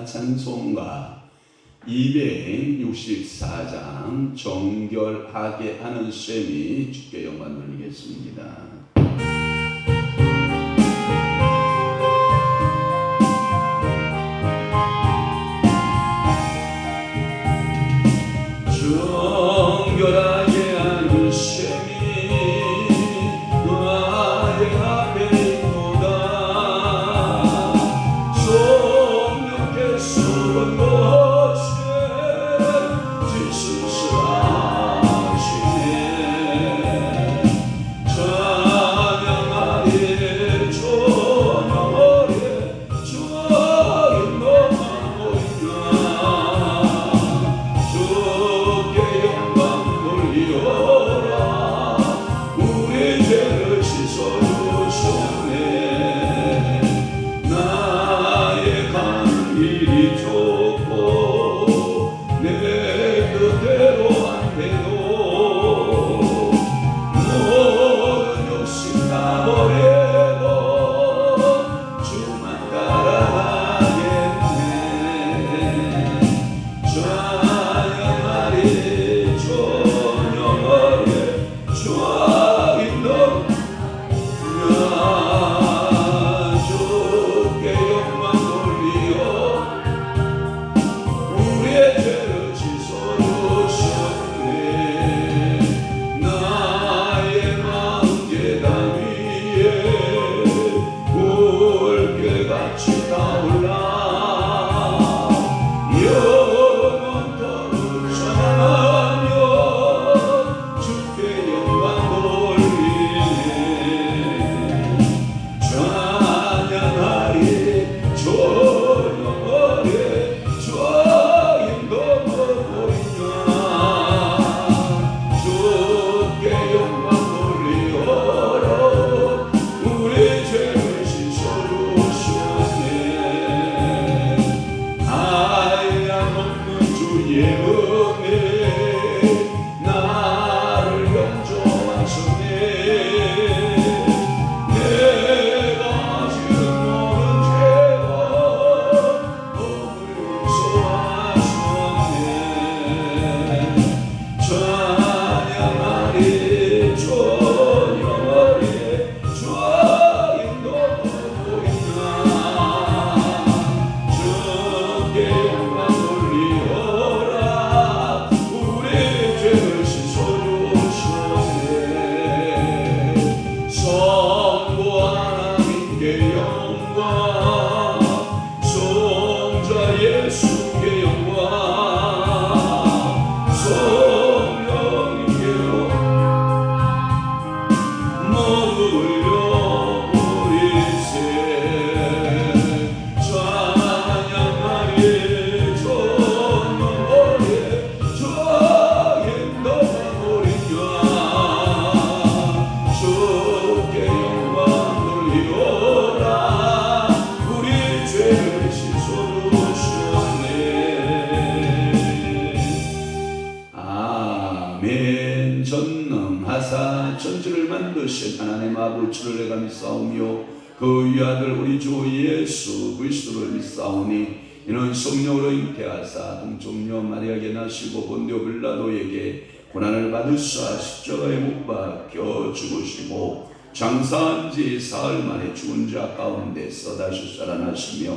찬송가 264장 정결하게 하는 셈이 주께 영광 돌리겠습니다. 정결하게 하는 셈이 나의 앞에 있도다. 성령께서 본 것에 지순스하시네. 찬양하리 찬양하리 주의 너만 보이나. 주께 영광 돌리오라. 우리 죄를 씻어주셨네. 나의 가는 길이 좁고 내 뜻대로 안 돼도 모든 욕심 다 버리고 주만 따라가겠네. 찬양하리 찬양하리 주의 너만 주께 영광 돌리어 우리의 죄를 씻어주셨네. 나의 마음 계단 위에 물결같이 타올라. 영원토록 찬양하며 주께 영광 돌리네. 찬양하리 찬양하리 주의 너만 보이나. 주께 영광 돌리어라. 우리 죄를 씻어주셨네. 한량없는 주의 은혜 나를 영접하셨네. 내가 지은 모든 죄와 법을 용서하셨네. 찬양하리 찬양하리 주의 너만 보이나. 주께 영광 돌리어라. 우리 죄를 씻어주셨네. 성부 하나님께 영광, 성자 예수께 영광, 성령님께 모두 올려드리세. 찬양하리 찬양하리 주의 너만 보이나. 주께 영광 돌리어라. 우리 죄를 씻어주셨네. 아멘. 전능하사 천지를 만드신 하나님 아버지를 내가 믿사오며 그 위아들 우리 주 예수 그리스도를 믿사오니 이는 성령으로 잉태하사 동정녀 마리아에게 나시고 본디오 빌라도에게 고난을 받으사 십자가에 못 박혀 죽으시고 장사한 지 사흘 만에 죽은 자 가운데서 다시 살아나시며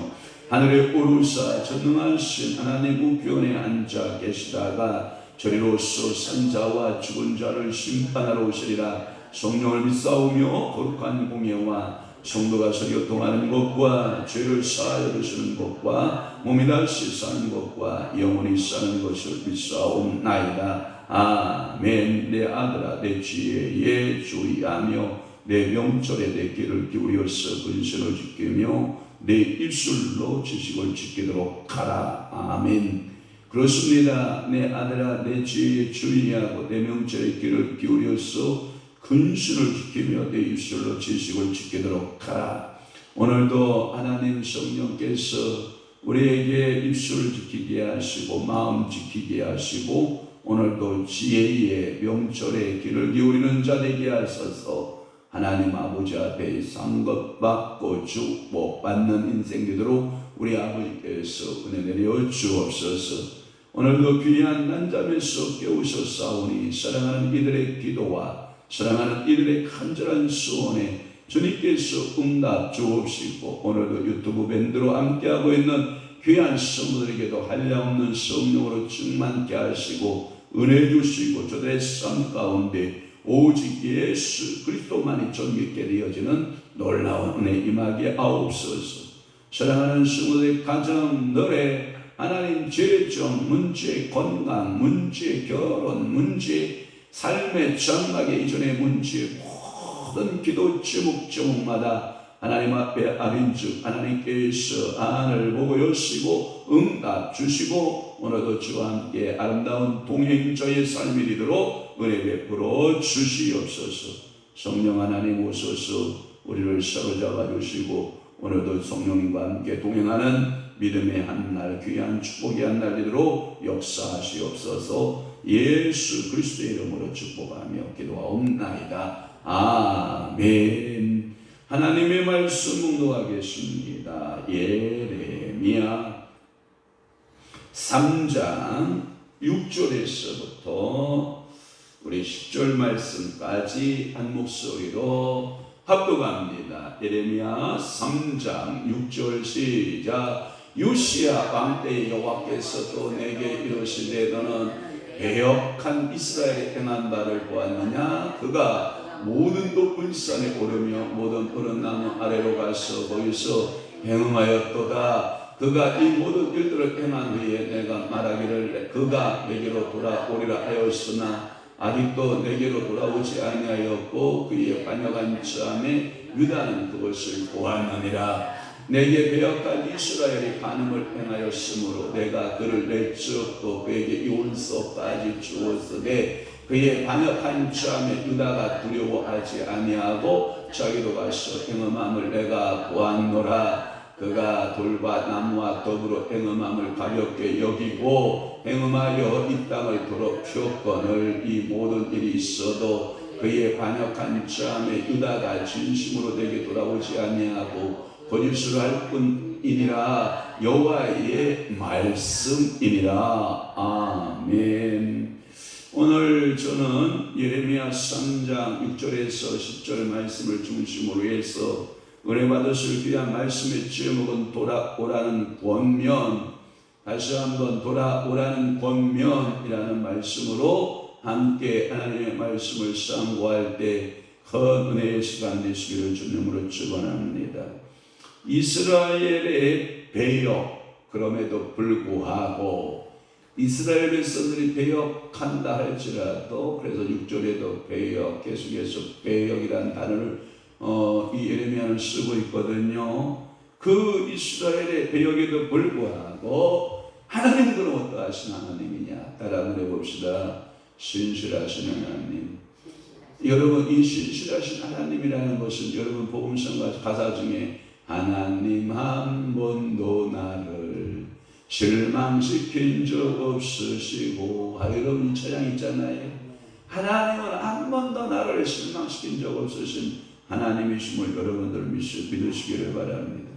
하늘에 오르사 전능하신 하나님 우편에 앉아 계시다가 저리로서 산자와 죽은 자를 심판하러 오시리라. 성령을 믿사오며 거룩한 공예와 성도가 서로 교통하는 것과 죄를 사하여 주시는 것과 몸이 다시 사는 것과 영원히 사는 것을 믿사옵나이다. 아멘. 내 아들아 내 지혜에 주의하며 내 명철에 내 귀를 기울여서 근신을 지키며 내 입술로 지식을 지키도록 하라. 아멘. 그렇습니다. 내 아들아 내 지혜에 주의하고 내 명철에 귀를 기울여서 근신을 지키며 내 입술로 지식을 지키도록 하라. 오늘도 하나님 성령께서 우리에게 입술을 지키게 하시고 마음 지키게 하시고 오늘도 지혜의 명철에 귀를 기울이는 자 되게 하소서. 하나님 아버지 앞에 상급받고 축복받는 인생 되도록 우리 아버지께서 은혜 내려 주옵소서. 오늘도 귀한 난잠에서 깨우셨사오니 사랑하는 이들의 기도와 사랑하는 이들의 간절한 소원에 주님께서 응답 주옵시고, 오늘도 유튜브 밴드로 함께하고 있는 귀한 성도들에게도 한량없는 성령으로 충만케 하시고 은혜 주시고, 저들의 삶 가운데 오직 예수 그리스도만이 존귀케 되어지는 놀라운 은혜 임하게 하옵소서. 사랑하는 성도들의 가정, 노래, 하나님 죄정, 문제, 건강, 문제, 결혼, 문제, 삶의 장막의 이전의 문제, 모든 기도 제목마다 하나님 앞에 아린즉 하나님께서 안을 보고 여시고 응답 주시고, 오늘도 주와 함께 아름다운 동행자의 삶이 되도록 은혜 베풀어 주시옵소서. 성령 하나님 오소서 우리를 사로잡아 주시고, 오늘도 성령님과 함께 동행하는 믿음의 한날, 귀한 축복의 한날 되도록 역사하시옵소서. 예수 그리스도의 이름으로 축복하며 기도하옵나이다. 아멘. 하나님의 말씀 묵독하겠습니다. 예레미야 3장 6절에서부터 우리 10절 말씀까지 한 목소리로 합독합니다. 예레미야 3장 6절 시작. 요시야 왕 때 여호와께서 또 내게 이르시되 너는 배역한 이스라엘의 행한 바를 보았느냐? 그가 모든 높은 산에 오르며 모든 푸른 나무 아래로 가서 거기서 행하였도다. 그가 이 모든 일들을 행한 후에 내가 말하기를 그가 내게로 돌아오리라 하였으나 아직도 내게로 돌아오지 아니하였고 그의 반역한 자매 유다는 그것을 보았느니라. 내게 배역한 이스라엘이 간음을 행하였으므로 내가 그를 내쫓고 그에게 용서까지 주었으되 그의 반역한 자매 유다가 두려워하지 아니하고 자기도 가서 행음함을 내가 보았노라. 그가 돌과 나무와 더불어 행음함을 가볍게 여기고 행음하여 이 땅을 더럽혔거늘 이 모든 일이 있어도 그의 반역한 자매 유다가 진심으로 내게 돌아오지 아니하고 거짓을 할 뿐이니라. 여호와의 말씀이니라. 아멘. 오늘 저는 예레미야 3장 6절에서 10절 말씀을 중심으로 해서 은혜 받으실 귀한 말씀의 제목은 돌아오라는 권면, 다시 한번 돌아오라는 권면이라는 말씀으로 함께 하나님의 말씀을 상고할 때 큰 은혜의 시간 되시기를 주님으로 축원합니다. 이스라엘의 배역, 그럼에도 불구하고 이스라엘 백성들이 배역한다 할지라도, 그래서 6절에도 배역, 계속해서 배역이라는 단어를 이 예레미야는 쓰고 있거든요. 그 이스라엘의 배역에도 불구하고 하나님들은 어떠하신 하나님이냐? 따라 물어봅시다. 신실하신 하나님. 여러분, 이 신실하신 하나님이라는 것은 여러분 복음성 가사 중에 하나님 한 번도 나를 실망시킨 적 없으시고, 여러분 이 찬양 있잖아요. 하나님은 한 번도 나를 실망시킨 적 없으신 하나님이심을 여러분들 믿으시기를 바랍니다.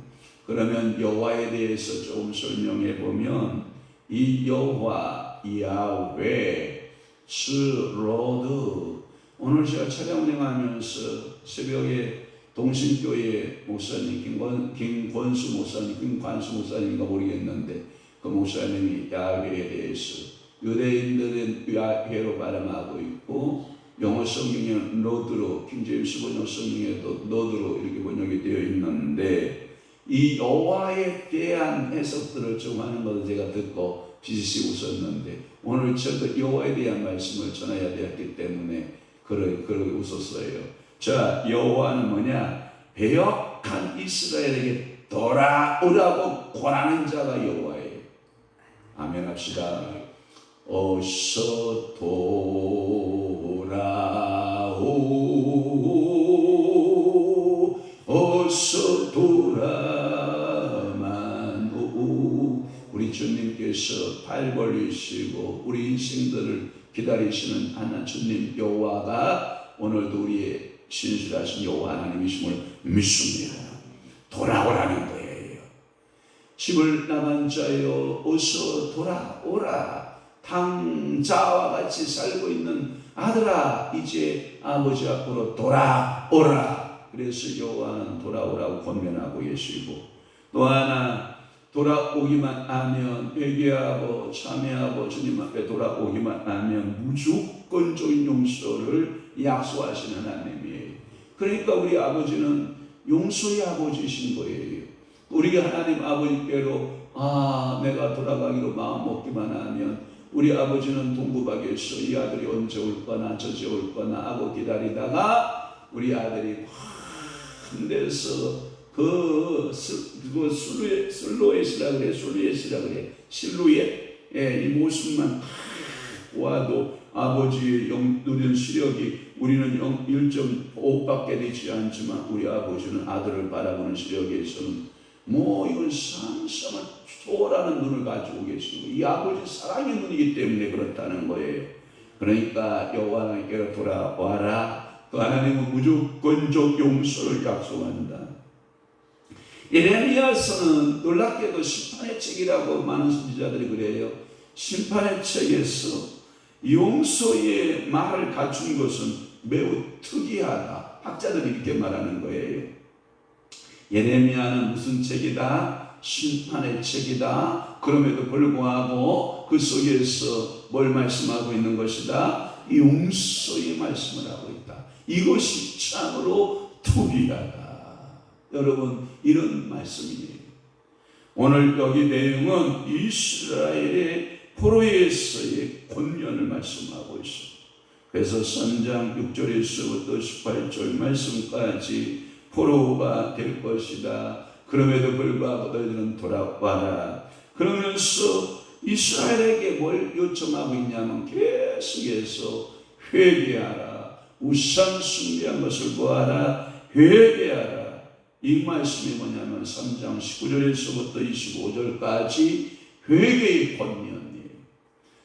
그러면 여호와에 대해서 조금 설명해 보면, 이 여호와 야훼 스로드, 오늘 제가 차량 운행하면서 새벽에 동신교회 목사님 김권수 목사님인가 모르겠는데 그 목사님이 야훼에 대해서 유대인들은 야훼로 발음하고 있고 영어 성경에는 로드로, 킹제임스 번역 성경에도 로드로 이렇게 번역이 되어 있는데, 이 여호와에 대한 해석들을 좀 하는 것을 제가 듣고 비슷이 웃었는데, 오늘 저도 여호와에 대한 말씀을 전해야 되었기 때문에 그렇게 웃었어요. 자, 여호와는 뭐냐? 배역한 이스라엘에게 돌아오라고 권하는 자가 여호와예요. 아멘 합시다. 어서 돌아오, 어서 돌아만 오. 우리 주님께서 팔 벌리시고 우리 인생들을 기다리시는 하나님 주님 여호와가 오늘도 우리의 신실하신 여호와 하나님이심을 믿습니다. 돌아오라는 거예요. 집을 나간 자여 어서 돌아오라. 당자와 같이 살고 있는 아들아 이제 아버지 앞으로 돌아오라. 그래서 여호와는 돌아오라고 권면하고 계시고, 또 하나 돌아오기만 하면, 회개하고 참회하고 주님 앞에 돌아오기만 하면 무조건적인 용서를 약속하시는 하나님이에요. 그러니까 우리 아버지는 용서의 아버지이신 거예요. 우리가 하나님 아버지께로 내가 돌아가기로 마음 먹기만 하면 우리 아버지는 동구박에서 이 아들이 언제 올 거나 저제 올 거나 하고 기다리다가 우리 아들이 한데서 실루엣 이 모습만 와도 아버지의 누린 시력이, 우리는 1.5밖에 되지 않지만 우리 아버지는 아들을 바라보는 시력에서는 이건 상상을 초월하는 눈을 가지고 계시고, 이 아버지 사랑의 눈이기 때문에 그렇다는 거예요. 그러니까 여호와 하나님께로 돌아와라. 또 하나님은 무조건적 용서를 약속한다. 예레미야서는 놀랍게도 심판의 책이라고 많은 선지자들이 그래요. 심판의 책에서 용서의 말을 갖춘 것은 매우 특이하다. 학자들이 이렇게 말하는 거예요. 예레미야는 무슨 책이다? 심판의 책이다. 그럼에도 불구하고 그 속에서 뭘 말씀하고 있는 것이다? 용서의 말씀을 하고 있다. 이것이 참으로 특이하다. 여러분, 이런 말씀이에요. 오늘 여기 내용은 이스라엘의 포로에서의 권면을 말씀하고 있어요. 그래서 3장 6절에서부터 18절 말씀까지 포로가 될 것이다. 그럼에도 불구하고 너희들은 돌아와라. 그러면서 이스라엘에게 뭘 요청하고 있냐면 계속해서 회개하라. 우상 숭배한 것을 보아라. 회개하라. 이 말씀이 뭐냐면 3장 19절에서부터 25절까지 회개의 권면이에요.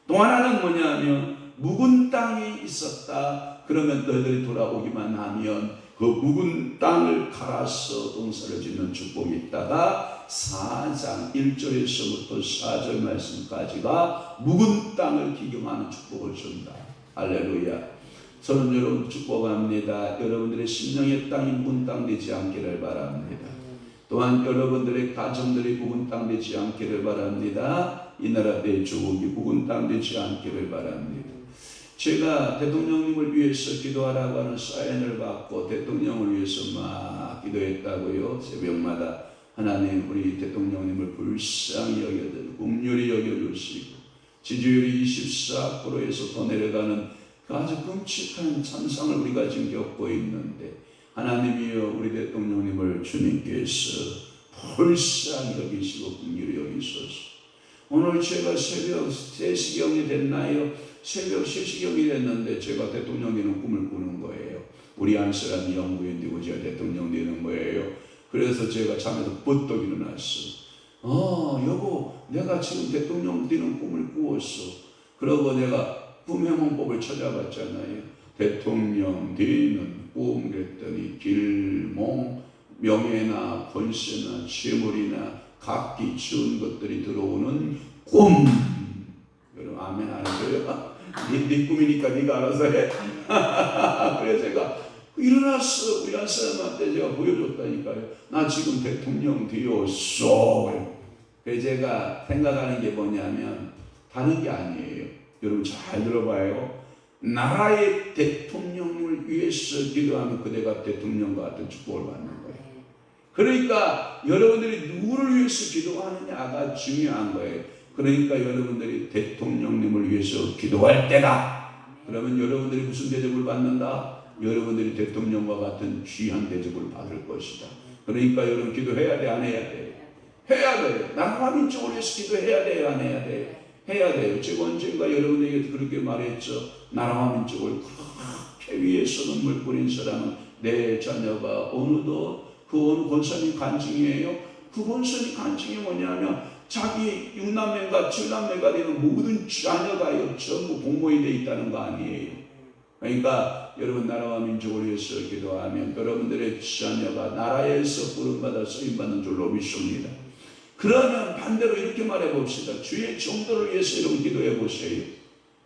또 하나는 뭐냐면 묵은 땅이 있었다. 그러면 너희들이 돌아오기만 하면 그 묵은 땅을 갈아서 농사를 짓는 축복이 있다가 4장 1절에서부터 4절 말씀까지가 묵은 땅을 기경하는 축복을 준다. 할렐루야. 저는 여러분 축복합니다. 여러분들의 심령의 땅이 묵은 땅 되지 않기를 바랍니다. 또한 여러분들의 가정들이 묵은 땅 되지 않기를 바랍니다. 이 나라 대조국이 묵은 땅 되지 않기를 바랍니다. 제가 대통령님을 위해서 기도하라고 하는 사연을 받고 대통령을 위해서 막 기도했다고요. 새벽마다 하나님 우리 대통령님을 불쌍히 여겨들 긍휼히 여겨주시고 지지율이 24%에서 더 내려가는 아주 끔찍한 참상을 우리가 지금 겪고 있는데, 하나님이여 우리 대통령님을 주님께서 불쌍히 여기시고 긍휼히 여기소서. 오늘 제가 새벽 3시경이 됐나요? 새벽 3시경이 됐는데 제가 대통령 되는 꿈을 꾸는 거예요. 우리 안쓰란 영부인 되고 제가 대통령 되는 거예요. 그래서 제가 잠에서 벌떡 일어났어. 여보, 내가 지금 대통령 되는 꿈을 꾸었어. 그러고 내가 꿈해몽법을 찾아봤잖아요. 대통령 되는 꿈 그랬더니 길몽, 명예나 권세나 재물이나 각기 좋은 것들이 들어오는 꿈. 여러분 아멘 하는데요. 네 꿈이니까 네가 알아서 해. 그래서 제가 일어났어. 우리 한 사람한테 제가 보여줬다니까요. 나 지금 대통령 되었어. 그래서 제가 생각하는 게 뭐냐면 다른 게 아니에요. 여러분 잘 들어봐요. 나라의 대통령을 위해서 기도하면 그대가 대통령과 같은 축복을 받는 거예요. 그러니까 여러분들이 누구를 위해서 기도하느냐가 중요한 거예요. 그러니까 여러분들이 대통령님을 위해서 기도할 때다. 그러면 여러분들이 무슨 대접을 받는다? 여러분들이 대통령과 같은 귀한 대접을 받을 것이다. 그러니까 여러분 기도해야 돼, 안 해야 돼? 해야 돼요. 나라와 민족을 위해서 기도해야 돼요, 안 해야 돼요? 해야 돼요. 제가 언젠가 여러분에게 그렇게 말했죠. 나라와 민족을 그렇게 위해서 눈물 뿌린 사람은 내 자녀가 어느덧 그 어느 권사님 간증이에요. 그 권사님 간증이 뭐냐면 자기 6남매가 7남매가 되는 모든 자녀가 전부 공무원이 되어 있다는 거 아니에요. 그러니까 여러분 나라와 민족을 위해서 기도하면 여러분들의 자녀가 나라에서 부름받아 쓰임받는 줄로 믿습니다. 그러면 반대로 이렇게 말해 봅시다. 주의 종들을 위해서 여러분 기도해 보세요.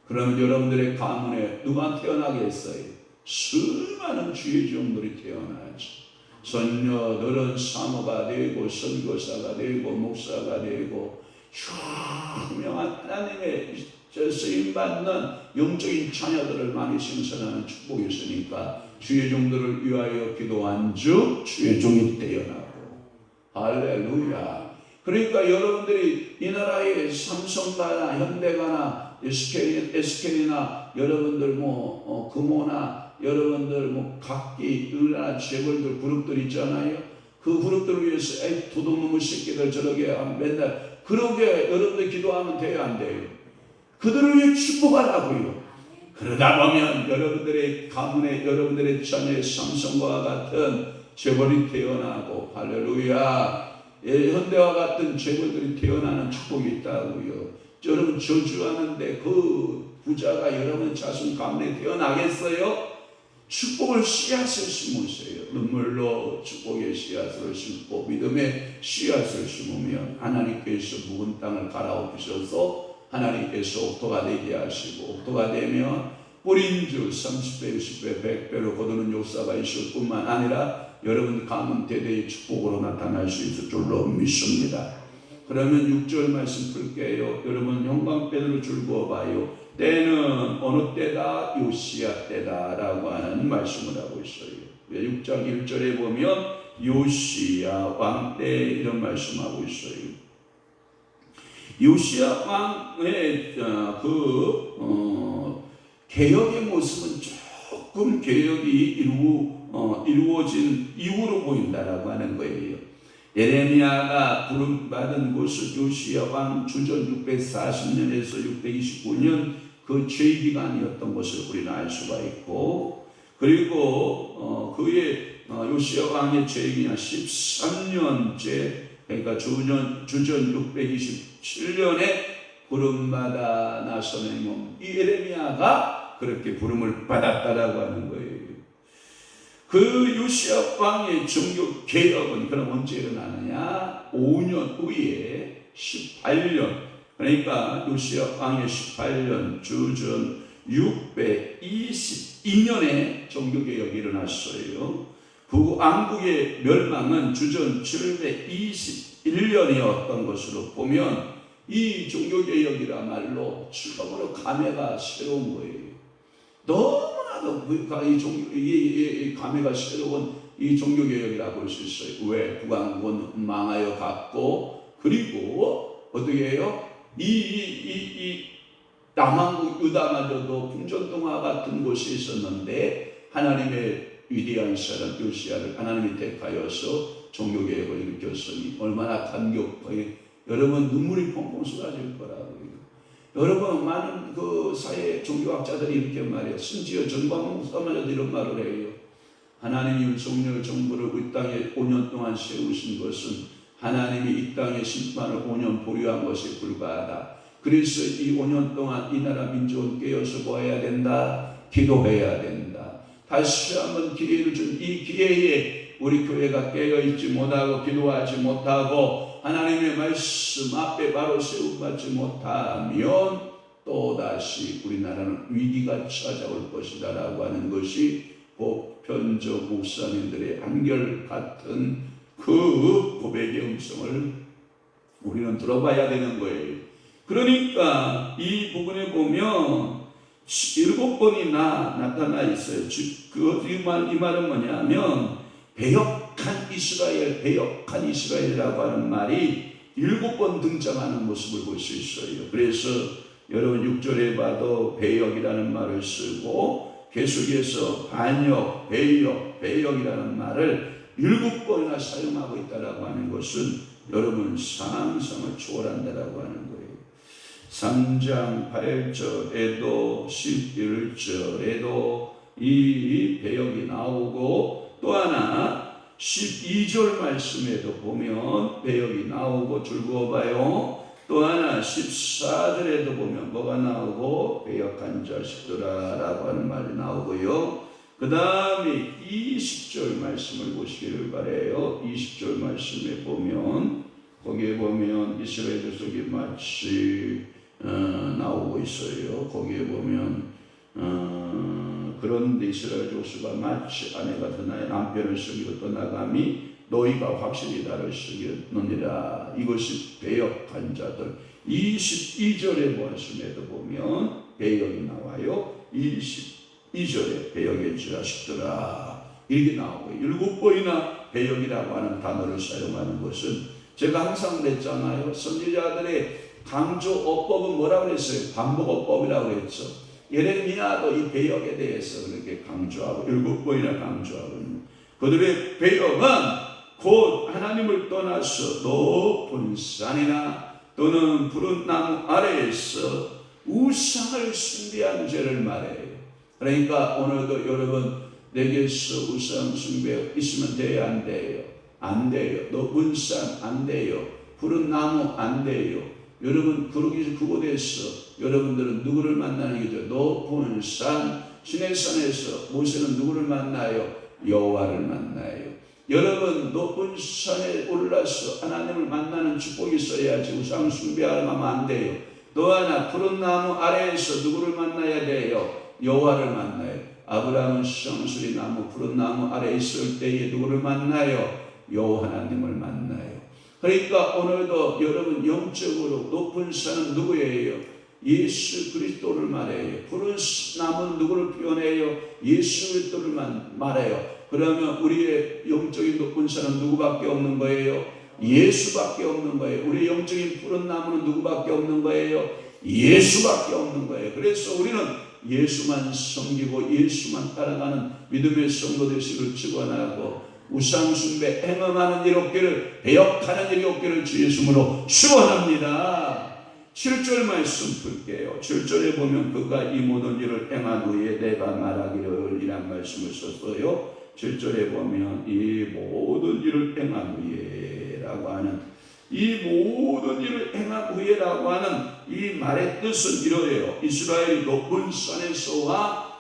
그러면 여러분들의 가문에 누가 태어나겠어요? 수많은 주의 종들이 태어나죠. 손녀들은 사모가 되고 선교사가 되고 목사가 되고 유명한 하나님의 쓰임받는 영적인 자녀들을 많이 생산하는 축복이 있으니까 주의 종들을 위하여 기도한 즉 주의 종이 태어나고 할렐루야. 그러니까 여러분들이 이 나라의 삼성가나 현대가나 SK나 여러분들 금호나 여러분들 각기 은하나 재벌들 그룹들 있잖아요. 그 그룹들을 위해서 도둑놈의 새끼들 저렇게 맨날 그렇게 여러분들 기도하면 돼요 안 돼요? 그들을 위해 축복하라고요. 그러다 보면 여러분들의 가문에 여러분들의 자녀의 삼성과 같은 재벌이 태어나고 할렐루야. 현대와 같은 재벌들이 태어나는 축복이 있다고요. 여러분 저주하는데 그 부자가 여러분 자손 가문에 태어나겠어요? 축복을 씨앗을 심으세요. 눈물로 축복의 씨앗을 심고 믿음의 씨앗을 심으면 하나님께서 묵은 땅을 갈아엎으셔서 하나님께서 옥토가 되게 하시고 옥토가 되면 뿌린 줄 30배, 60배, 100배로 거두는 역사가 있을 뿐만 아니라 여러분 가문 대대의 축복으로 나타날 수 있을 줄로 믿습니다. 그러면 6절 말씀 풀게요. 여러분 형광펜으로 줄거 봐요. 때는 어느 때다? 요시야 때다 라고 하는 말씀을 하고 있어요. 6장 1절에 보면 요시야 왕 때 이런 말씀하고 있어요. 요시야 왕의 개혁의 모습은 조금 개혁이 이루어진 이후로 보인다라고 하는 거예요. 예레미야가 부름받은 곳은 요시야 왕 주전 640년에서 629년 그 제기간이었던 것을 우리는 알 수가 있고, 그리고 그의 요시야 왕의 제기가 13년째 그러니까 주전 627년에 부름받아 나서는 이 예레미야가 그렇게 부름을 받았다라고 하는 거예요. 그 요시야 왕의 종교 개혁은 그럼 언제 일어나느냐? 5년 후에 18년, 그러니까 요시야 왕의 18년 주전 622년에 종교 개혁이 일어났어요. 북왕국의 멸망은 주전 721년이었던 것으로 보면 이 종교개혁이라말로 처음으로 감회가 새로운 거예요. 너무나도 이 감회가 새로운 이 종교개혁이라고 볼 수 있어요. 왜? 북왕국은 망하여 갔고, 그리고 어떻게 해요? 이 남왕국 유다마저도 풍전동화 같은 곳이 있었는데 하나님의 위대한 사람 요시야를 하나님이 택하여서 종교개혁을 일으켰으니 얼마나 감격하게 여러분 눈물이 펑펑 쏟아질 거라고요. 여러분 많은 그 사회 종교학자들이 이렇게 말해요. 심지어 전광훈 목사마저도 이런 말을 해요. 하나님이 윤석열 정부를 이 땅에 5년 동안 세우신 것은 하나님이 이 땅의 심판을 5년 보류한 것에 불과하다. 그래서 이 5년 동안 이 나라 민족은 깨어서 뭐 해야 된다? 기도해야 된다. 다시 한번 기회를 준 이 기회에 우리 교회가 깨어있지 못하고 기도하지 못하고 하나님의 말씀 앞에 바로 세움받지 못하면 또다시 우리나라는 위기가 찾아올 것이다 라고 하는 것이 보편적 목사님들의 한결같은 그 고백의 음성을 우리는 들어봐야 되는 거예요. 그러니까 이 부분에 보면 7번이나 나타나 있어요. 이 말은 뭐냐면 배역한 이스라엘이라고 하는 말이 7번 등장하는 모습을 볼 수 있어요. 그래서 여러분 6절에 봐도 배역이라는 말을 쓰고 계속해서 반역, 배역이라는 말을 7번이나 사용하고 있다라고 하는 것은 여러분 상상을 초월한다라고 하는 거예요. 3장 8절에도 11절에도 이 배역이 나오고 또 하나 12절 말씀에도 보면 배역이 나오고 줄거봐요. 또 하나 14절에도 보면 뭐가 나오고 배역한 자식들아 라고 하는 말이 나오고요. 그 다음에 20절 말씀을 보시기를 바라요. 20절 말씀에 보면 거기에 보면 이스라엘 족속이 마치 나오고 있어요. 거기에 보면 그런데 이스라엘 족속가 마치 아내가 떠나야 남편을 속이고 떠나감이 너희가 확실히 나를 속였느니라. 이것이 배역한 자들. 22절에 보았음에도 보면 배역이 나와요. 22절에 배역의 자식들아 이렇게 나오고 7번이나 배역이라고 하는 단어를 사용하는 것은 제가 항상 그랬잖아요. 선지자들의 강조어법은 뭐라고 그랬어요? 반복어법이라고 그랬죠. 예레미야도 이 배역에 대해서 그렇게 강조하고 7번이나 강조하고 그들의 배역은 곧 하나님을 떠나서 높은 산이나 또는 푸른 나무 아래에서 우상을 숭배한 죄를 말해요. 그러니까 오늘도 여러분 내게서 우상 숭배 있으면 돼요? 안 돼요? 안 돼요. 높은 산 안 돼요. 푸른 나무 안 돼요. 여러분 그곳에서 여러분들은 누구를 만나는 거죠? 높은 산 시내산에서 모세는 누구를 만나요? 여호와를 만나요. 여러분 높은 산에 올라서 하나님을 만나는 축복이 있어야지 우상 숭배하면 안 돼요. 또 하나 푸른 나무 아래에서 누구를 만나야 돼요? 여호와를 만나요. 아브라함은 성수리 나무 푸른 나무 아래에 있을 때에 누구를 만나요? 여호와 하나님을 만나요. 그러니까 오늘도 여러분 영적으로 높은 산은 누구예요? 예수 그리스도를 말해요. 푸른 나무는 누구를 표현해요? 예수 그리스도를 말해요. 그러면 우리의 영적인 높은 산은 누구밖에 없는 거예요? 예수밖에 없는 거예요. 우리의 영적인 푸른 나무는 누구밖에 없는 거예요? 예수밖에 없는 거예요. 그래서 우리는 예수만 섬기고 예수만 따라가는 믿음의 성도 되시기를 축원하고 우상 숭배 행음하는 일 없기를 배역하는 일이 없기를 주 예수님으로 축원합니다. 7절 말씀 볼게요. 7절에 보면 그가 이 모든 일을 행한 후에 내가 말하기를 이란 말씀을 썼어요. 7절에 보면 이 모든 일을 행한 후에 라고 하는 이 모든 일을 행한 후에라고 하는 이 말의 뜻은 이러해요. 이스라엘이 높은 산에서와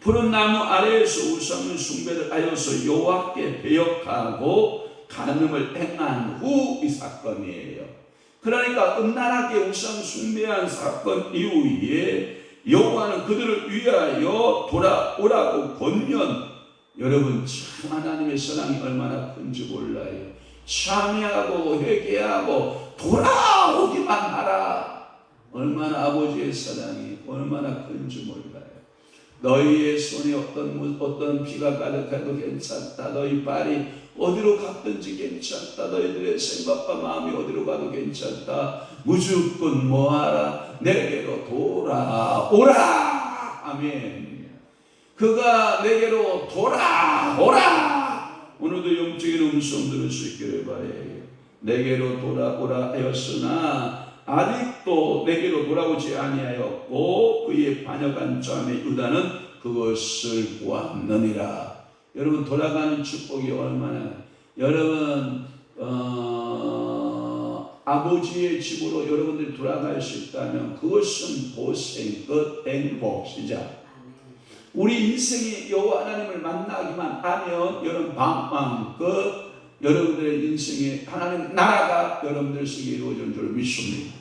푸른 나무 아래에서 우상을 숭배를 하여서 여호와께 배역하고 간음을 행한 후 이 사건이에요. 그러니까 음란하게 우상 숭배한 사건 이후에 여호와는 그들을 위하여 돌아오라고 권면. 여러분 참 하나님의 사랑이 얼마나 큰지 몰라요. 참여하고 회개하고 돌아오기만 하라. 얼마나 아버지의 사랑이 얼마나 큰지 몰라요. 너희의 손에 어떤 피가 가득해도 괜찮다. 너희 발이 어디로 갔든지 괜찮다. 너희들의 생각과 마음이 어디로 가도 괜찮다. 무조건 뭐하라? 내게로 돌아오라. 아멘. 그가 내게로 돌아오라. 오늘도 영적인 음성 들을 수 있기를 바라요. 내게로 돌아오라 하였으나 아직도 내게로 돌아오지 아니하였고 그의 반역한 자매 유다는 그것을 보았느니라. 여러분 돌아가는 축복이 얼마나 여러분 아버지의 집으로 여러분들이 돌아갈 수 있다면 그것은 고생 끝 행복 시작. 우리 인생이 여호와 하나님을 만나기만 하면 여러분 방황 끝 여러분들의 인생에 하나님 나라가 여러분들 속에 이루어진 줄 믿습니다.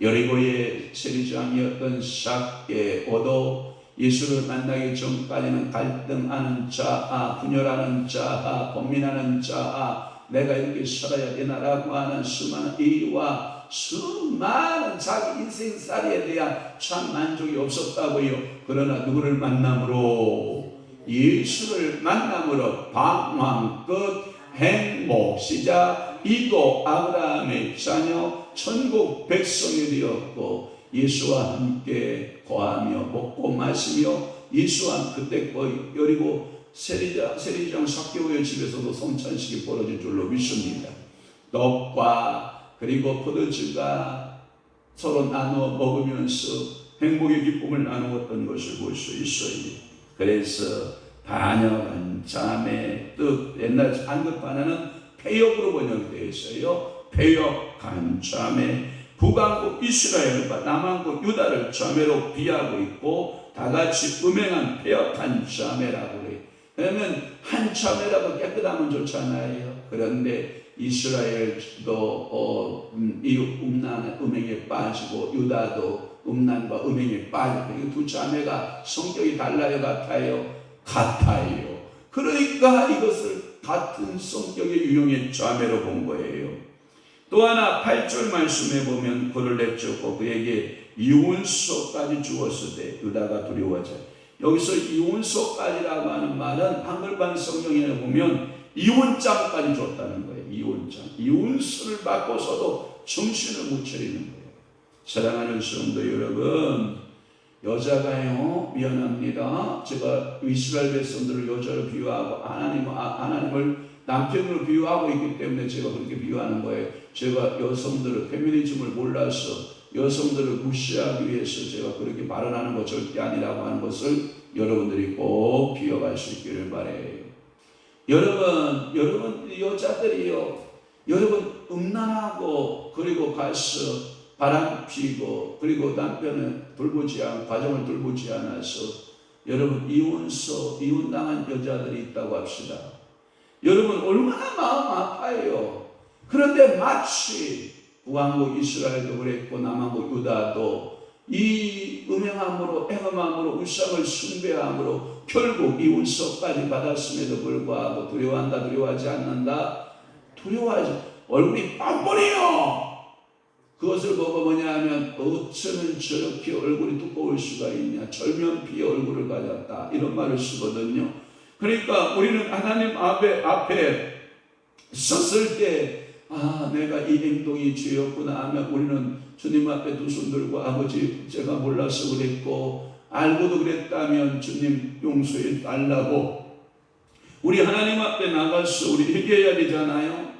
여리고의 세리장이었던 삭개오도 예수를 만나기 전까지는 갈등하는 자, 분열하는 자, 고민하는 자, 내가 이렇게 살아야 되나라고 하는 수많은 이유와 수많은 자기 인생살이에 대한 참 만족이 없었다고요. 그러나 누구를 만남으로 예수를 만남으로 방황 끝 행복 시작. 이도 아브라함의 자녀 천국 백성이 되었고 예수와 함께 거하며 먹고 마시며 예수와 그때 여리고 세리장 삭개오의 집에서도 성찬식이 벌어진 줄로 믿습니다. 떡과 그리고 포도주가 서로 나누어 먹으면서 행복의 기쁨을 나누었던 것을 볼 수 있어요. 그래서 반역한 자매 뜻 옛날 한글 반어는 폐역으로 번역되어 있어요. 폐역한 자매 북왕국 이스라엘과 남왕국 유다를 자매로 비하고 있고 다같이 음행한 폐역한 자매라고 해요. 그러면 한 자매라도 깨끗하면 좋잖아요. 그런데 이스라엘도 이 음행에 빠지고 유다도 음란과 음행에 빠지고 이 두 자매가 성격이 달라요, 같아요? 같아요. 그러니까 이것을 같은 성격의 유형의 자매로 본 거예요. 또 하나 8절 말씀에 보면 그를 내쫓고 그에게 이혼서까지 주었으되 유다가 두려워하자. 여기서 이혼서까지라고 하는 말은 한글판 성경에 보면 이혼장까지 줬다는 거예요. 이혼장. 이혼서를 받고서도 정신을 못 차리는 거예요. 사랑하는 성도 여러분, 여자가요, 미안합니다. 제가 이스라엘 백성들을 여자로 비유하고 하나님을 남편으로 비유하고 있기 때문에 제가 그렇게 비유하는 거예요. 제가 여성들을 페미니즘을 몰라서 여성들을 무시하기 위해서 제가 그렇게 발언하는 거 절대 아니라고 하는 것을 여러분들이 꼭 기억할 수 있기를 바라요. 여러분 여자들이요, 여러분 음란하고 그리고 가서 바람 피고 그리고 남편을 돌보지 않고 가정을 돌보지 않아서 여러분 이혼당한 여자들이 있다고 합시다. 여러분 얼마나 마음 아파요. 그런데 마치 북왕국 이스라엘도 그랬고 남왕국 유다도 이 음행함으로 행음함으로 우상을 숭배함으로 결국 이혼서까지 받았음에도 불구하고 두려워한다, 두려워하지 않는다, 두려워하지. 얼굴이 빵빵해요. 그것을 보고 뭐냐 하면 어쩌면 저렇게 얼굴이 두꺼울 수가 있냐, 절면피의 얼굴을 가졌다, 이런 말을 쓰거든요. 그러니까 우리는 하나님 앞에 섰을 때 내가 이 행동이 죄였구나 하면 우리는 주님 앞에 두 손 들고 아버지 제가 몰라서 그랬고 알고도 그랬다면 주님 용서해 달라고 우리 하나님 앞에 나가서 우리 회개해야 되잖아요.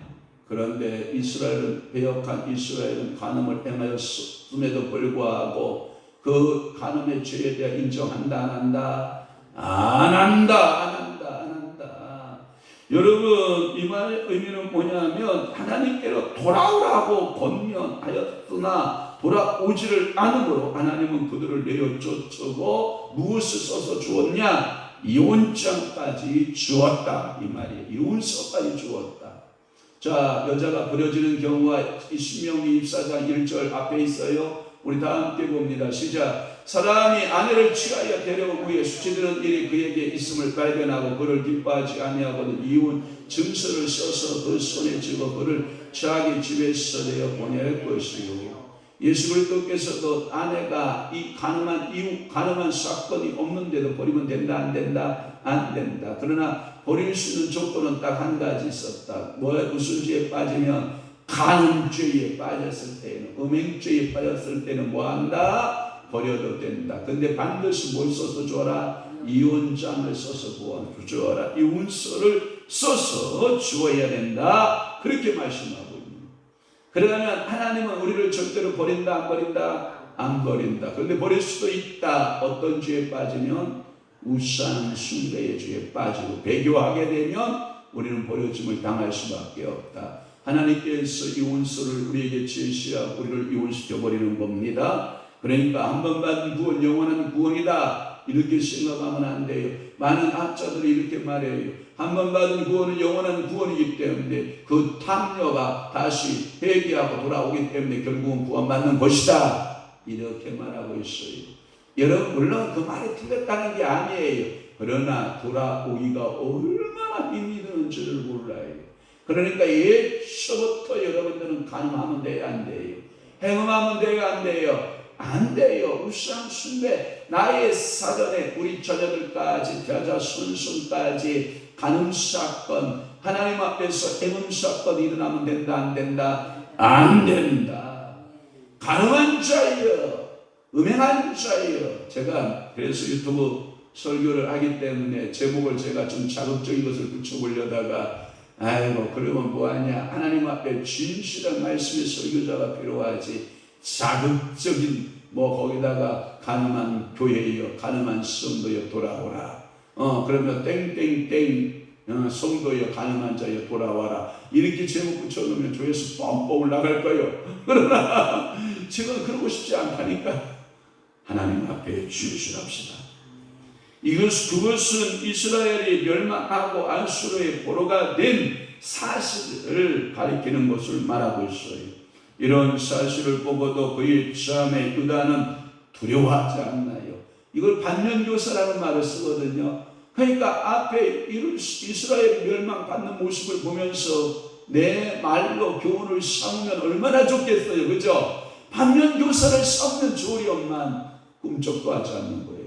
그런데 이스라엘은, 배역한 이스라엘은 간음을 행하였음에도 불구하고 그 간음의 죄에 대해 인정한다, 안 한다? 안 한다. 여러분, 이 말의 의미는 뭐냐면 하나님께로 돌아오라고 권면하였으나 돌아오지를 않으므로 하나님은 그들을 내어 쫓고 무엇을 써서 주었냐? 이혼장까지 주었다, 이 말이에요. 이혼서까지 주었다. 자, 여자가 버려지는 경우가 신명기 24장 1절 앞에 있어요. 우리 다 함께 봅니다. 시작. 사람이 아내를 취하여 데려오기 위해 수치드는 일이 그에게 있음을 발견하고 그를 기뻐하지 아니하거든 이혼 증서를 써서 그 손에 쥐고 그를 자기 집에서 내어 보낼 것이요. 예수 그리스도께서도 아내가 이 가늠한 사건이 없는데도 버리면 된다, 안 된다? 안 된다. 그러나 버릴 수 있는 조건은 딱 한 가지 있었다. 무슨 죄에 빠지면 간음죄에 빠졌을 때는, 음행죄에 빠졌을 때는 뭐한다? 버려도 된다. 근데 반드시 뭘 써서 줘라? 이혼장을 써서 주어라. 이혼서를 써서 주어야 된다. 그렇게 말씀하고 있는. 그러면 하나님은 우리를 절대로 버린다, 안 버린다? 안 버린다. 그런데 버릴 수도 있다. 어떤 죄에 빠지면 우상 숭배의 죄에 빠지고 배교하게 되면 우리는 버려짐을 당할 수밖에 없다. 하나님께서 이혼서를 우리에게 제시하고 우리를 이혼시켜 버리는 겁니다. 그러니까 한 번 받은 구원 영원한 구원이다, 이렇게 생각하면 안 돼요. 많은 학자들이 이렇게 말해요. 한 번 받은 구원은 영원한 구원이기 때문에 그 탐녀가 다시 회개하고 돌아오기 때문에 결국은 구원받는 것이다, 이렇게 말하고 있어요. 여러분, 물론 그 말이 틀렸다는 게 아니에요. 그러나 돌아오기가 얼마나 힘이 드는지를 몰라요. 그러니까 예초부터 여러분들은 간음하면 돼요, 안 돼요? 행음하면 돼요, 안 돼요? 안 돼요. 우상 숭배, 나의 사전에 우리 자녀들까지 겨자 손손까지 간음 사건, 하나님 앞에서 행음 사건이 일어나면 된다, 안 된다? 안 된다. 간음한 자여, 음행한 자여. 제가 그래서 유튜브 설교를 하기 때문에 제목을 제가 좀 자극적인 것을 붙여보려다가 아이고 그러면 뭐하냐, 하나님 앞에 진실한 말씀의 설교자가 필요하지 자극적인 거기다가 가늠한 교회여, 가늠한 성도여 돌아오라, 그러면 땡땡땡 성도여, 가늠한 자여 돌아와라, 이렇게 제목 붙여놓으면 조회수 뻥뻥 올라갈 거예요. 그러나 지금 그러고 싶지 않다니까 하나님 앞에 진실합시다. 그것은 이스라엘이 멸망하고 안수로의 포로가 된 사실을 가리키는 것을 말하고 있어요. 이런 사실을 보고도 그의 참에 유다는 두려워하지 않나요? 이걸 반면교사라는 말을 쓰거든요. 그러니까 앞에 이스라엘 멸망받는 모습을 보면서 내 말로 교훈을 삼으면 얼마나 좋겠어요. 그죠? 반면교사를 삼는 조리엄만 꿈쩍도 하지 않는 거예요.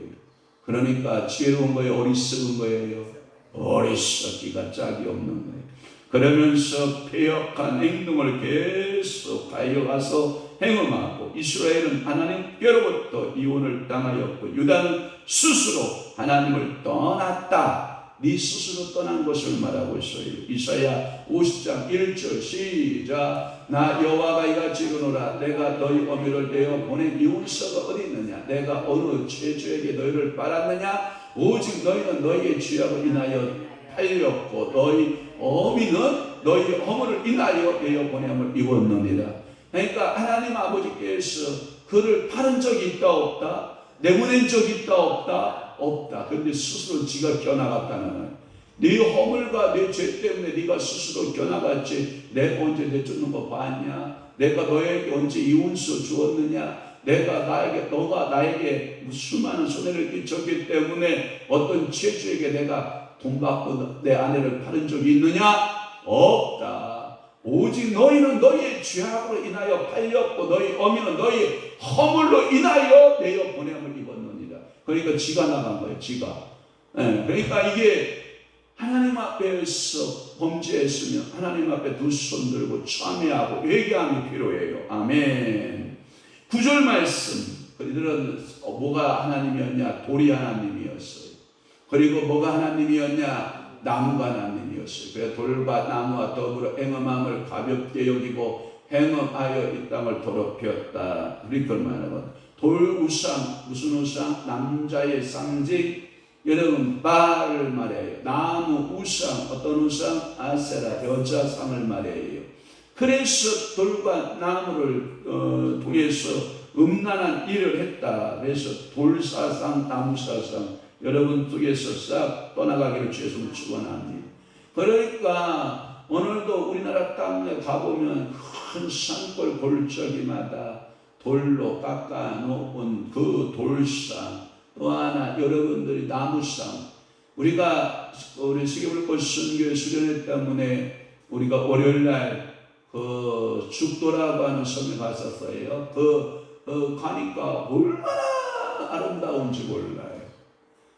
그러니까 지혜로운 거예요? 어리석은 거예요? 어리석기가 짝이 없는 거예요. 그러면서 패역한 행동을 계속 가져가서 행음하고 이스라엘은 하나님께로부터 이혼을 당하였고 유다는 스스로 하나님을 떠났다. 네 스스로 떠난 것을 말하고 있어요. 이사야 50장 1절 시작. 나 여호와가 이같이 이르노라. 내가 너희 어미를 내어 보낸 이웃서가 어디 있느냐? 내가 어느 죄주에게 너희를 빨았느냐? 오직 너희는 너희의 죄악을 인하여 팔렸고 너희 어미는 너희 허물을 인하여 내어 보냄을 입었느니라. 그러니까 하나님 아버지께서 그를 팔은 적이 있다 없다? 내보낸 적이 있다 없다? 없다. 그런데 스스로 지가 겨나갔다는 거예요. 네 허물과 네 죄 때문에 네가 스스로 겨나갔지. 내가 언제 내쫓는 거 봤냐? 내가 너에게 언제 이혼서 주었느냐? 너가 나에게 수많은 손해를 끼쳤기 때문에 어떤 죄주에게 내가 돈 받고 내 아내를 팔은 적이 있느냐? 없다. 오직 너희는 너희의 죄악으로 인하여 팔렸고 너희 어미는 너희 허물로 인하여 내어 보냄을 입었느니라. 그러니까 지가 나간 거예요. 지가. 그러니까 이게 하나님 앞에서 범죄했으면 하나님 앞에 두 손 들고 참회하고 회개함이 필요해요. 아멘. 9절 말씀. 그들은 뭐가 하나님이었냐? 돌이 하나님이었어요. 그리고 뭐가 하나님이었냐? 나무가 하나님이었어요. 그래서 돌과 나무와 더불어 행음함을 가볍게 여기고 행음하여 이 땅을 더럽혔다. 그렇게 말하면 돌 우상, 무슨 우상? 남자의 상징. 여러분 바알을 말해요. 나무 우상, 어떤 우상? 아세라, 여자상을 말해요. 그래서 돌과 나무를 통해서 음란한 일을 했다. 그래서 돌사상, 나무사상 여러분 속에서 싹 떠나가기를 주에서 축원합니다. 그러니까 오늘도 우리나라 땅에 가보면 큰 산골 골짜기마다 돌로 깎아놓은 그 돌상, 또 하나 여러분들이 나무상. 우리 세계불꽃 선교회 수련회 때문에 우리가 월요일날 그 죽도라고 하는 섬에 갔었어요. 가니까 얼마나 아름다운지 몰라요.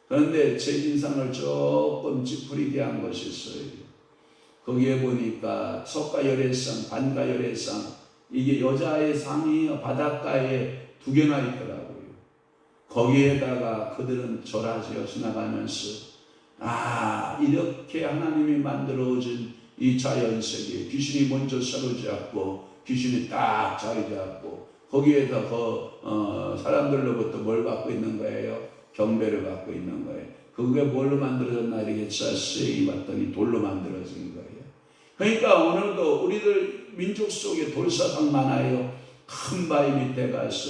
그런데 제 인상을 조금 찌푸리게 한 것이 있어요. 거기에 보니까 석가열애상, 반가열애상, 이게 여자의 상이 바닷가에 2개나 있더라고요. 거기에다가 그들은 절하지어 지나가면서 이렇게 하나님이 만들어진 이 자연세계, 귀신이 먼저 사로잡고 귀신이 딱 자리 잡고 거기에다 사람들로부터 뭘 받고 있는 거예요? 경배를 받고 있는 거예요. 그게 뭘로 만들어졌나 이렇게 자세히 봤더니 돌로 만들어진 거예요. 그러니까 오늘도 우리들 민족 속에 돌사상 많아요. 큰 바위 밑에 가서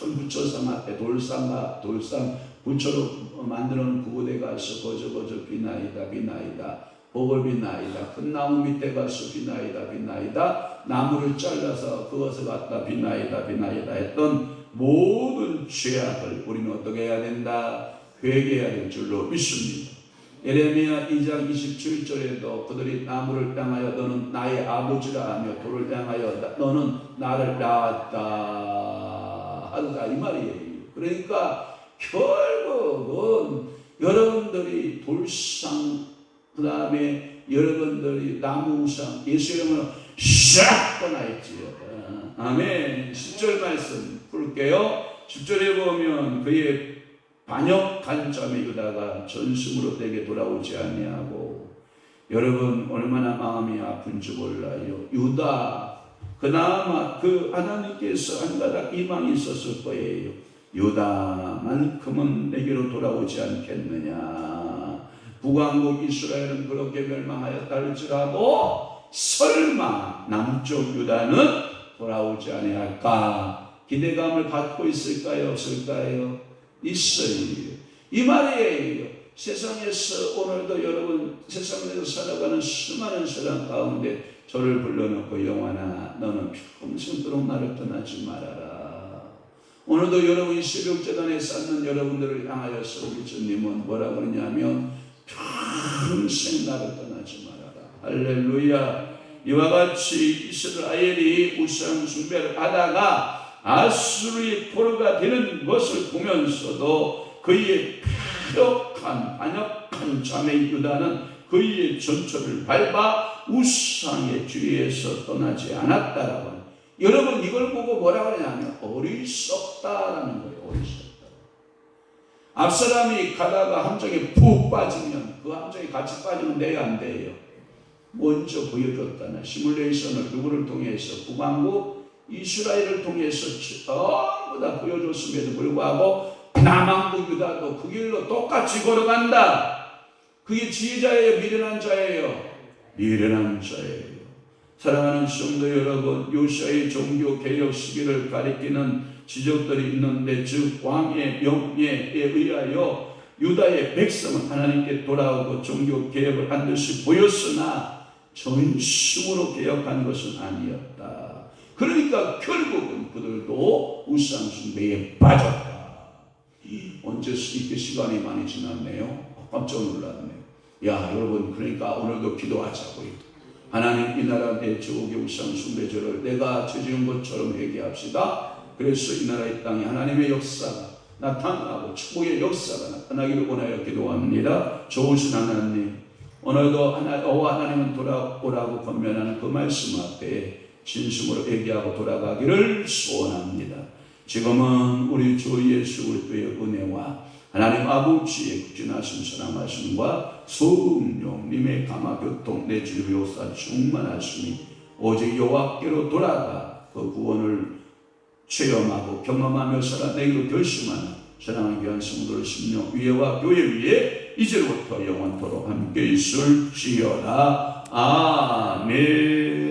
큰 부처상 앞에 돌상 부처로 만들어 놓은 그곳에 가서 거저 비나이다 비나이다 복을 비나이다. 큰 나무 밑에 가서 비나이다 비나이다 나무를 잘라서 그것을 갖다 비나이다 비나이다 했던 모든 죄악을 우리는 어떻게 해야 된다? 회개해야 될 줄로 믿습니다. 예레미야 2장 27절에도 그들이 나무를 향하여 너는 나의 아버지라 하며 돌을 향하여 너는 나를 낳았다 한다 이 말이에요. 그러니까 결국은 여러분들이 돌상 그 다음에 여러분들이 나무 우상 예수 이름으로 싹 떠나있지요. 아멘. 10절 말씀 볼게요. 10절에 보면 그의 반역한 점에 유다가 전승으로 내게 돌아오지 아니하고 여러분 얼마나 마음이 아픈지 몰라요. 유다 그나마 그 하나님께서 한 가닥 희망이 있었을 거예요. 유다만큼은 내게로 돌아오지 않겠느냐. 북왕국 이스라엘은 그렇게 멸망하였다 할지라도 설마 남쪽 유다는 돌아오지 아니할까? 기대감을 갖고 있을까요? 없을까요? 있어요. 이 말이에요. 세상에서 오늘도 여러분 세상에서 살아가는 수많은 사람 가운데 저를 불러놓고 영원아 너는 평생도록 나를 떠나지 말아라. 오늘도 여러분이 새벽재단에 쌓는 여러분들을 향하여서 우리 주님은 뭐라고 그러냐면 평생 나를 떠나지 말아라. 할렐루야. 이와 같이 이스라엘이 우상 숭배를 하다가 아수르의 포로가 되는 것을 보면서도 그의 패역한 반역한 자매 유다는 그의 전철을 밟아 우상의 주위에서 떠나지 않았다라고 하는. 여러분 이걸 보고 뭐라고 하냐면 어리석다라는 거예요. 어리석다. 앞사람이 가다가 함정에 푹 빠지면 그 함정에 같이 빠지면 돼요 안 돼요? 먼저 보여줬다는 시뮬레이션을 누구를 통해서 북왕국 이스라엘을 통해서 전부 다 보여줬음에도 불구하고 남왕국 유다도 그 길로 똑같이 걸어간다. 그게 지혜자예요? 미련한 자예요? 미련한 자예요. 사랑하는 성도 여러분, 요시아의 종교개혁 시기를 가리키는 지적들이 있는데 즉 왕의 명예에 의하여 유다의 백성은 하나님께 돌아오고 종교개혁을 반드시 보였으나 전심으로 개혁한 것은 아니었다. 그러니까 결국은 그들도 우상숭배에 빠졌다. 언제 이렇게 시간이 많이 지났네요. 깜짝 놀랐네요. 야 여러분 그러니까 오늘도 기도하자고요. 하나님 이 나라 내 제국의 우상숭배죄를 내가 저지른 것처럼 회개합시다. 그래서 이 나라 이 땅에 하나님의 역사가 나타나고 축복의 역사가 나타나기를 원하여 기도합니다. 좋으신 하나님 오늘도 하나님은 돌아오라고 권면하는 그 말씀 앞에 진심으로 회개하고 돌아가기를 소원합니다. 지금은 우리 주 예수 그리스도의 은혜와 하나님 아버지의 극진하신 사랑하심과 성령님의 감화교통 내 진료사 충만하심이 오직 여호와께로 돌아가 그 구원을 체험하고 경험하며 살아내기로 결심하는 사랑하는 귀한 성도들 심령 위에와 교회 위에 이제부터 영원토록 함께 있을지어다. 아멘.